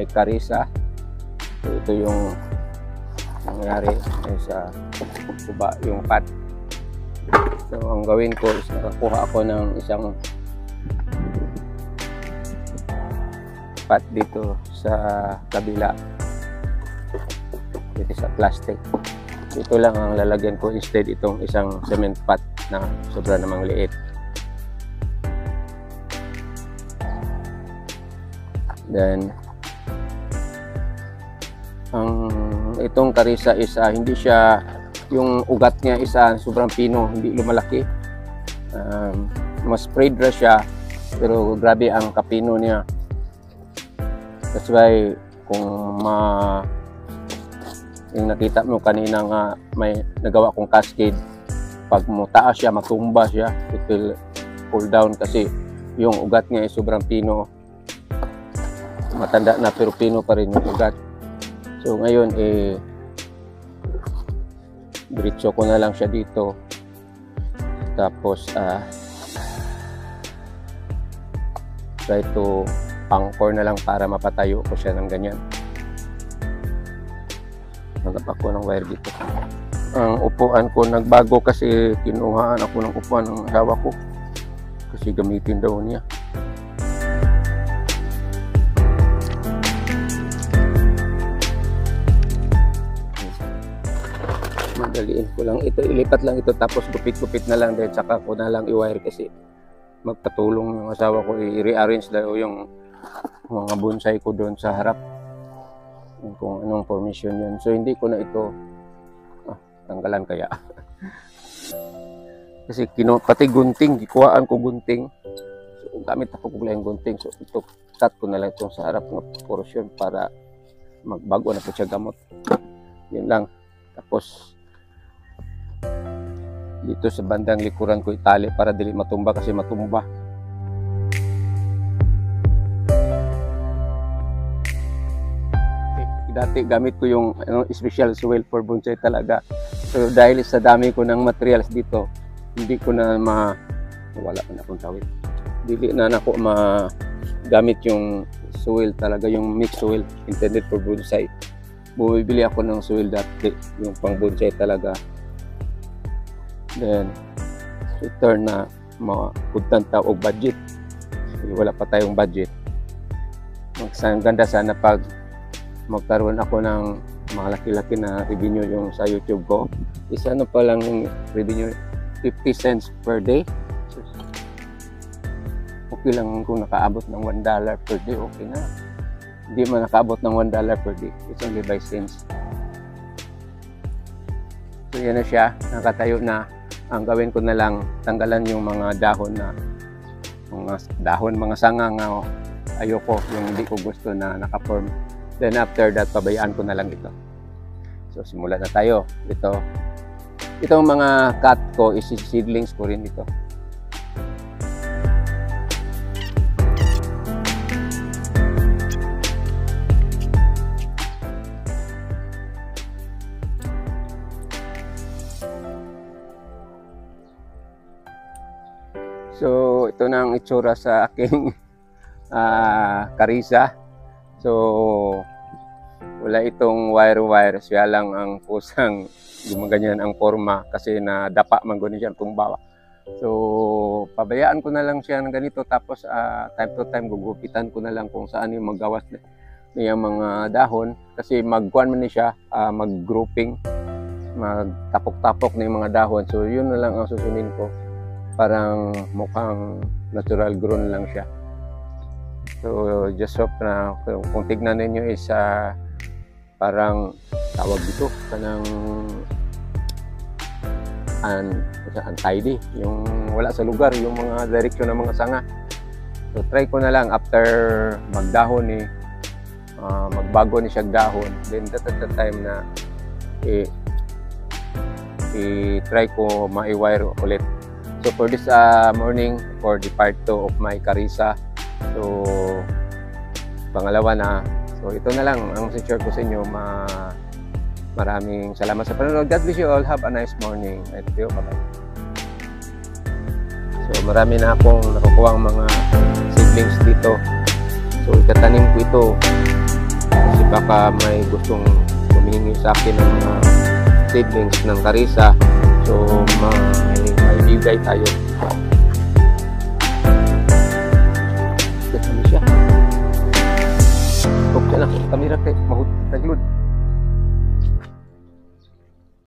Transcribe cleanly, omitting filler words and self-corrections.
may karisa. So, ito yung nangyari sa kuba, yung pat. So ang gawin ko is nakakuha ako ng isang pat dito sa kabila. Ito sa plastic. Ito lang ang lalagyan ko instead itong isang cement pot na sobra namang liit. Then itong karisa is hindi siya, yung ugat niya is sobrang pino, hindi lumalaki. Mas spread ra siya pero grabe ang kapino niya. That's why kung yung nakita mo kanina nga may nagawa kong cascade, pag mataas siya, matumba siya, it will pull down kasi yung ugat niya ay sobrang pino. Matanda na pero pino pa rin yung ugat. So ngayon diretso ko na lang siya dito. Tapos try to anchor na lang para mapatayo ko siya ng ganyan. Hanap ako ng wire dito. Ang upuan ko nagbago kasi kinuhaan ako ng upuan ng asawa ko kasi gamitin daw niya. Madaliin ko lang ito, ilipat lang ito tapos gupit-gupit na lang din, saka ko na lang i-wire kasi magpatulong yung asawa ko i-rearrange daw yung mga bonsai ko doon sa harap, kung anong formation yun. So hindi ko na ito tanggalan kaya kasi pati gunting, gikuhaan ko gunting, so gamit ako kung lang gunting, so ito cut ko na lang ito sa harap ng portion para magbago na po siya gamot. Yun lang. Tapos dito sa bandang likuran ko itali para dili matumba kasi matumba. Dati gamit ko yung special soil for bonsai talaga. So dahil sa dami ko ng materials dito, hindi ko na wala pa na akong tawid. Dili na ako gamit yung soil talaga, yung mixed soil intended for bonsai. Bumibili ako ng soil dati, yung pang bonsai talaga. Then return na mapuntan ta og budget. Wala pa tayong budget. Ganda sana pag magkaroon ako ng malaki-laki na revenue yung sa YouTube ko. Isa na pa lang yung revenue, 50 cents per day. So, okay lang kung nakaabot ng $1 per day, okay na. Hindi man nakaabot ng $1 per day, it's only by cents. So yan na siya, nakatayo na. Ang gawin ko na lang, tanggalan yung mga dahon na mga sanga nga ayoko, yung hindi ko gusto na naka-form. Then after that, pabayaan ko na lang ito. So simulan na tayo. Itong mga cut ko is seedlings ko rin ito. So ito na ang itsura sa aking karisa. So wala itong wire-wire, siya lang ang kusang gumaganyan ang forma kasi nadapa man gano'n siya, tumba. So pabayaan ko na lang siya ng ganito, tapos time to time gugupitan ko na lang kung saan yung magawas niya mga dahon kasi magkuhan man siya, mag-grouping, magtapok-tapok na yung mga dahon. So yun na lang ang susunin ko, parang mukhang natural grown lang siya. So just hope na kung tignan ninyo is parang tawag dito kanang untidy, yung wala sa lugar yung mga direksyon ng mga sanga. So try ko na lang after magdahon magbago ni siya dahon, then that time na i-try ko ma-wire ulit. So for this morning, for the part 2 of my karisa, so pangalawa na. So ito na lang ang share ko sa inyo. Maraming salamat sa panonood. God bless you all. Have a nice morning. Thank you. Bye-bye. So marami na akong nakukuha ang mga seedlings dito. So itatanim ko ito baka may gustong humingi sa akin ng mga seedlings ng Karisa. So may bigay tayo. Ito siya. Okay lang, kamera kay mahut taglod.